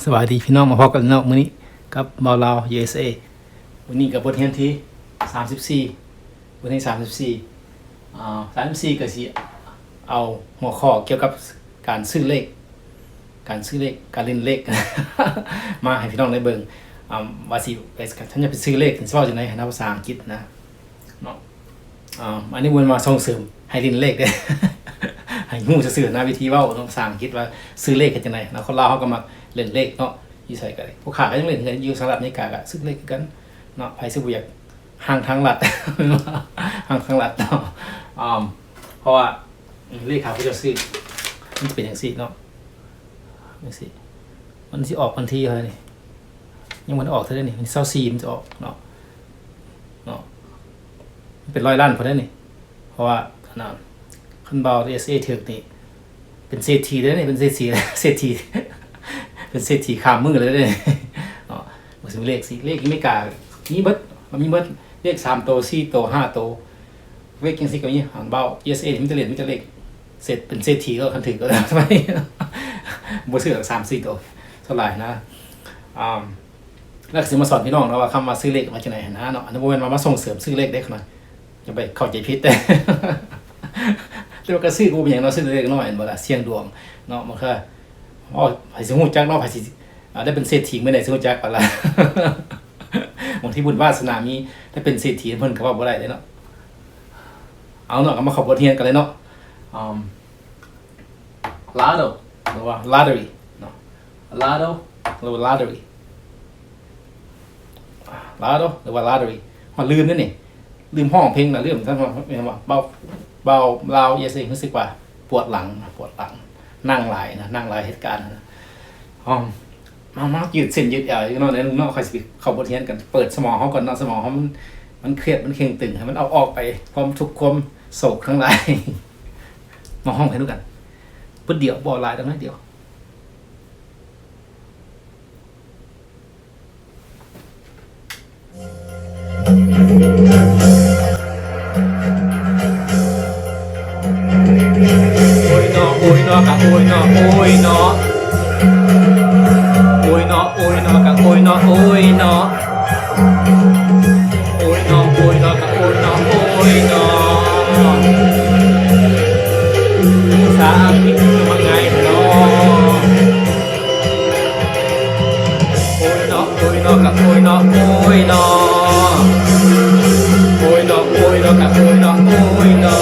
สวัสดีพี่น้องมาพบกันเนาะมื้อนี้กับบอลลาว USA วันนี้กับบทเรียนที่34บทเรียน34ก็สิเอาหัวข้อเกี่ยวกับการซื้อเลขการเล่นเลข มาให้พี่น้องได้เบิ่งว่าสิฉันจะไปซื้อเลขสิเว้าจังได๋ในภาษาอังกฤษนะเนาะอันนี้วนมาส่งเสริมให้เล่นเลขเด้ ให้ฮู้ซื่อๆนะวิธีเว้าภาษาอังกฤษว่าซื้อเลขเฮ็ดจังได๋นะคนลาวเฮาก็มักเล่นเลขเนาะอยู่ไสก็ได้ผู้ค้าก็ยังเล่นกันอยู่สหรัฐอเมริกาก็ซื้อเลขกันเนาะไผสิบ่อยากห่างทางลัด ห่างทางลัดเนาะเพราะว่าเลขเขาจะซื้อมันเป็นจังซี่เนาะจังซี่มันสิออกวันที่เท่านี้ยังมันออกเท่านี้มัน24มันจะออกเนาะมันเป็น100ล้านพอได้นี่เพราะว่าคนบ่าว SA ถึกนี่เป็นเศรษฐีเด้อนี่เป็นเศรษฐี เป็นเศรษฐีข้ามมือเลยเด้อเนาะบ่สิเลขสิเลขไม่กล้ามีเบิดมันมีเบิดเลข3โต4โต5โตเลขจังซี่ก็มีหันบ่าว USA มีแต่เลขเสร็จเป็นเศรษฐีก็คันถึงก็ได้ไหม บ่ซื้อ3-4โตเท่าไหร่นะแล้วก็สิมาสอนพี่น้องเนาะว่าคำว่าซื้อเลขมาจากไหนนะเนาะอันนี้บ่แม่นว่ามาส่งเสริมซื้อเลขเด้ขนาดอย่าไปเข้าใจผิดเด้ แต่ว่าก็ซื้อกูเป็นหยังเนาะซื้อเลขน้อยบ่ล่ะเสี่ยงดวงเนาะมันก็ไผสิฮู้จักเนาะไผสิได้เป็นเศรษฐีเมื่อใดสิฮู้จักปะล่ะ บางทีบุญวาสนามีได้เป็นเศรษฐีเพิ่นก็ว่าบ่ได้เด้เนาะเอาเนาะก็มาเข้าบทเรียนกันเลยเนาะlotto หรือว่า lottery เนาะ lotto หรือว่า lottery lotto หรือว่า lottery มันลืมนั่นนี่ลืมห้องเพลงน่ะลืมซั่นว่าเบาลาวรู้สึกว่าปวดหลังนั่งหลายเหตุการณ์นะมายืดเส้นยืดเอวอยู่เนาะเนาะค่อยสิเข้าบทเรียนกันเปิดสมองเฮาก่อนเนาะสมองเฮามันเครียดมันเข่งตึงให้มันเอาออกไปความทุกข์ความโศกทั้งหลาย มาห้องให้ดูกันเพิ่นเดียวบ่หลายตรงนั้นเดียวโอ้ยเนาะกะโอ้ยเนาะกะโอ้ยเนาะกะโอ้ยเนาะโอ้ยเนาะกะโอ้ยเนาะโอ้ยเนาะกะโอ้ยเนาะโอ้ยเนาะโอ้ยเนาะสามีคือว่าไงเนาะโอ้ยเนาะกะโอ้ยเนาะโอ้ยเนาะกะโอ้ยเนาะกะโอ้ยเนาะ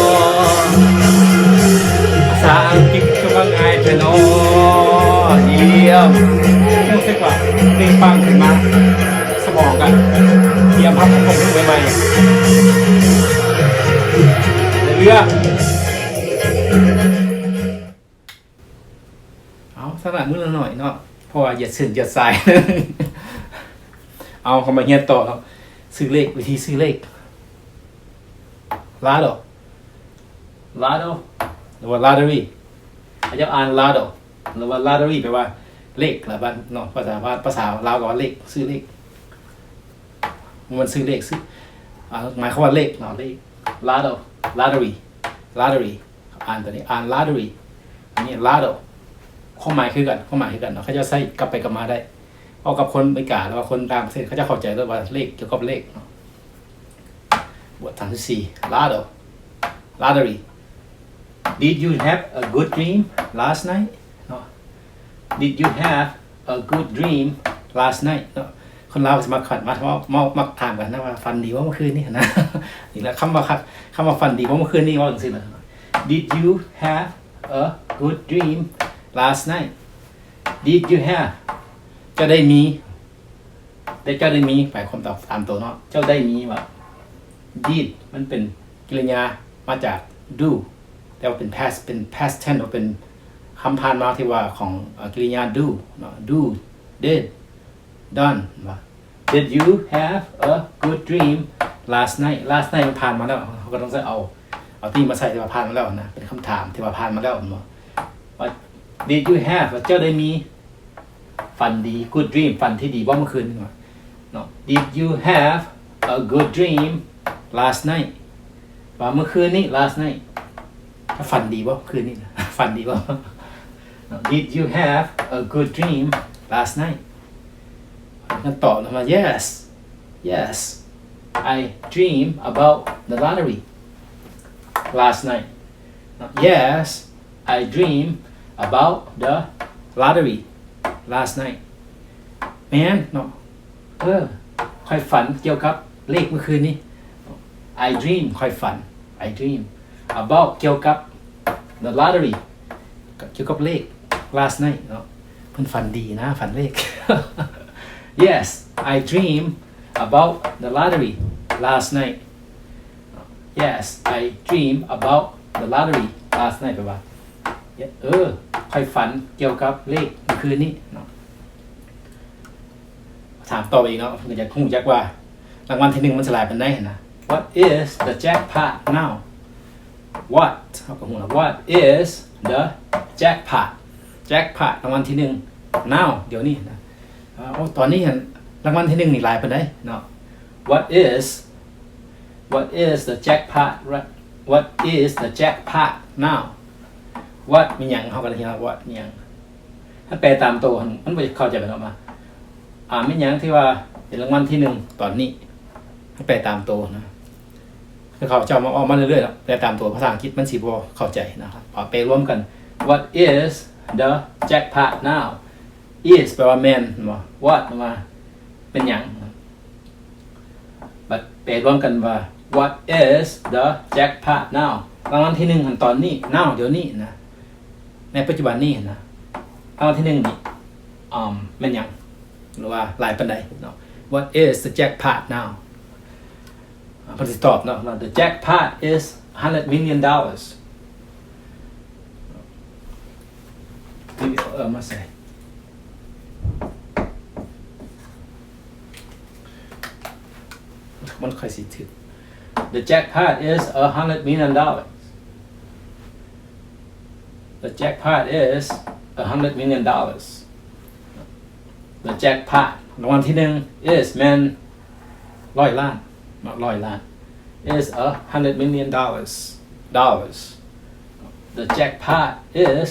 ภาษาอังกฤษคือว่าไงเนาะเยี่ยมรู้สึกว่าเด้งปังขึ้นมาสมองกันเตรียมพับผมขึ้นใหม่ๆเรื่องเอาสนับมือหน่อยเนาะเพราะว่าอย่าเสื่อมอย่าสาย เอาเข้ามาเงียบต่อครับซื้อเลขวิธีซื้อเลขลาโดหรือว่า lottery อาจจะอ่าน lotto หรือว่า lottery แปลว่าเลขนะบ้านเนาะภาษาลาวก็ว่าเลขซื้อเลขมันซื้อเลขซื้อหมายความว่าเลขเนาะเลข lottery อ่านตัวนี้อ่าน lottery อันนี้ lotto ความหมายคือกันเนาะเขาจะใส่กลับไปกลับมาได้เอากับคนอเมริกาแล้วว่าคนต่างประเทศเขาจะเข้าใจด้วยว่าเลขเกี่ยวกับเลขเนาะบท34 lottery Did you have a good dream last night? No. Did you have a good dream last night? No. คนเราจะมาขัดมาถามกันนะว่าฝันดีว่าเมื่อคืนนี้นะ อีกแล้วคำว่าฝันดีว่าเมื่อคืนนี้ว่าจังซี่นะ Did you have a good dream last night? Did you have เจ้าได้มีหมายความตามตัวเนาะเจ้าได้มีว่า did มันเป็นกริยามาจาก doแต่ว่าเป็น past tense ว่าเป็นคำผ่านมาที่ว่าของกริยา do เนาะ do did done ว่า Did you have a good dream last night มันผ่านมาแล้วเขาก็ต้องใส่เอาที่มาใส่ที่ว่าผ่านมาแล้วนะเป็นคำถามที่ว่าผ่านมาแล้วเนาะว่า Did you have เจ้าได้มีฝันดี good dream ฝันที่ดีว่าเมื่อคืนเนาะ Did you have a good dream last night ว่าเมื่อคืนนี้ last nightฝันดีป่ะคืนนี้ฝันดีป่ะ Did you have a good dream last night กันตอบนะมา yes yes I dream about the lottery last night yes I dream about the lottery last night แม่นเนาะค่อยฝันเกี่ยวกับเลขเมื่อคืนนี้ I dream ค่อยฝัน I dream about เกี่ยวกับ the lottery เกี่ยวกับเลข last night เนาะเพิ่นฝันดีนะฝันเลข yes I dream about the lottery last night yes I dream about the lottery last night แปลว่าค่อยฝันเกี่ยวกับเลขเมื่อคืนนี้เนาะถามต่อไปอีกเนาะเพื่อจะคงจักว่ารางวัลที่หนึ่งมันสลายเป็นได้นะ What is the jackpot now What เขาก็หัว What is the jackpot jackpot รางวัลที่หนึ่ง now เดี๋ยวนี้นะตอนนี้เห็นรางวัลที่หนึ่งนี่หลายเป็นได้เนาะ What is the jackpot What is the jackpot now What มีอย่างเขาก็เลยเห็นว่า What มีอย่างถ้าแปลตามตัวมันไม่เข้าใจไปออกมาไม่อย่างที่ว่าเป็นรางวัลที่หนึ่งตอนนี้ให้แปลตามตัวนะคือเขาจะมาออกมาเรื่อยๆแล้วแปลตามตัวภาษาอังกฤษมันสีบัวเข้าใจนะครับพอแปลรวมกัน What is the jackpot now is แปลว่าแมน What มาเป็นอย่างบัดแปลรวมกันว่า What is the jackpot now รางวัลที่หนึ่งตอนนี้ now เดี๋ยวนี้นะในปัจจุบันนี้นะรางวัลที่หนึ่งนี่เป็นอย่างหรือว่าหลายปันใดเนาะ What is the jackpot now พอสิตอบเนาะ The jackpot is $100 million มาใส่มันค่อยสิถึง The jackpot is $100 million The jackpot is $100 million The jackpot รางวัลที่หนึ่ง is แมน100 ล้านnot 100 ล้าน is $100 million The jackpot is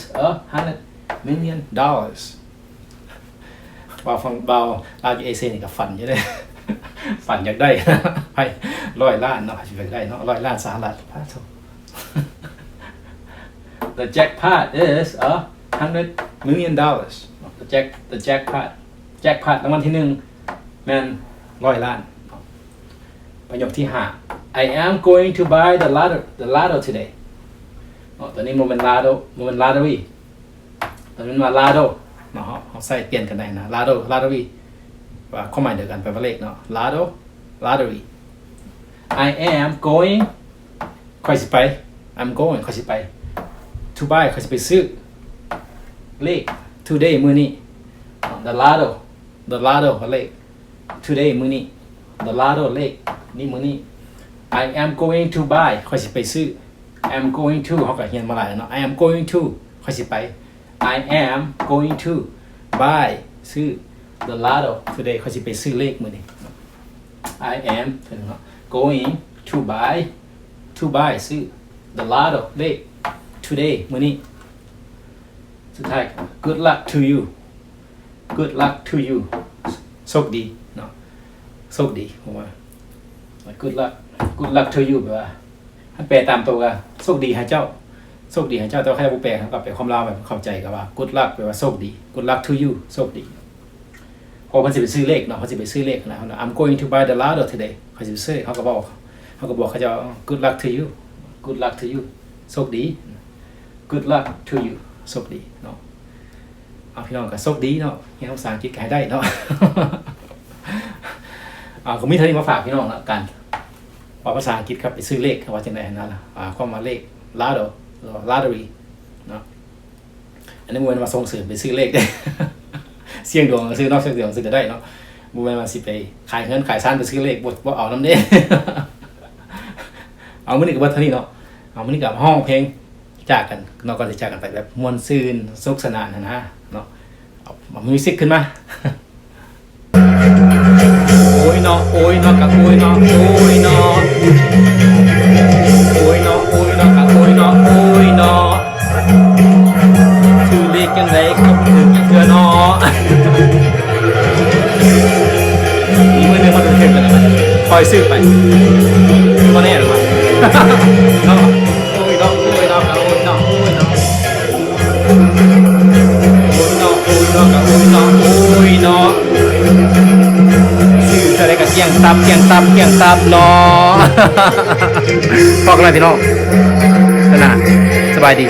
$100 million เบาฟังเบาลาจิเอเซนี่กับฝันอยู่เลย ฝันอยากได้ ไป100 ล้านเนาะอยากได้เนาะ100 ล้านสหรัฐพระโธ The jackpot is $100 million The jackpot รางวัลที่หนึ่งแมน100 ล้านประโยคที่5 I am going to buy the lotto today ตอนนี้มันเป็น lottery ตอนนี้มา lotto เนาะเขาใส่เปลี่ยนกันได้นะ lottery ว่าความหมายเดียวกันแปลว่าเลขเนาะ lottery I am going ค่อยสิไป I'm going ค่อยสิไป to buy ค่อยสิไปซื้อเลข today มื้อนี้ the lotto เลข today มื้อนี้ the lotto เลขนี่มื้อนี้ I am going to buy ค่อยสิไปซื้อ I'm going to เขาก็เขียนมาหลายเนาะ I am going to ค่อยสิไป I am going to buy ซื้อ the lotto today ค่อยสิไปซื้อเลขมื้อนี้ I am going to buy ซื้อ the lotto เลข today มื้อนี้สุดท้าย good luck to you โชคดีเนาะโชคดีผมว่า good luck to you แปลว่าถ้าแปลตามตัวก็โชคดีให้เจ้าแต่ว่าใครบ่แปลครับก็แปลความลาวแบบเข้าใจก็ว่า good luck แปลว่าโชคดี good luck to you โชคดีพอเพิ่นสิไปซื้อเลขเนาะเพิ่นสิไปซื้อเลขนะ I'm going to buy the lotto today เขาสิไปซื้อเขาก็บอกเขาเจ้า good luck to you โชคดี good luck to you โชคดีเนาะเอาพี่น้องก็โชคดีเนาะเรียนภาษาอังกฤษให้ได้เนาะ ก็มีเท่านี้มาฝากพี่น้องแล้วกันว่าภาษาอังกฤษครับไปซื้อเลขว่าจังได๋นั่นล่ะความมาเลข lottery เนาะอันนี้บ่แม่นว่าส่งเสริมไปซื้อเลขได้ เสี่ยงดวงซื้อนอกเสี่ยงดวงซื้อก็ได้เนาะบ่แม่นว่าสิไปขายเงินขายซ่านไปซื้อเลขบ่เอานำเด้ เอามื้อนี้ก็บ่เท่านี้เนาะเอามื้อนี้ก็ห้องเพลงจากกันเนาะก็สิจากกันไปแบบม่วนซื่นสนุกสนานนะเนาะเอามิวสิกขึ้นมา โอ้ยเนาะกับโอ้ยเนาะโอ้ยเนาะกับโอ้ยเนาะถือเลขจังได๋ก็บ่ถึงเทื่อเนาะ ถึงกันไปคอยซื้อไปก็แน่หรือเปล่าเนาะโอ้ยน้องโอ้ยน้องกับโอ้ยน้องโอ้ยน้องโอ้ยน้องโอ้ยน้องกับโอ้ยน้องโอ้ยน้องซื้ออะไรกับเกียงตับเกียงตับเกียงตับเนาะพอกันเลยพี่น้องขนาดสบายดี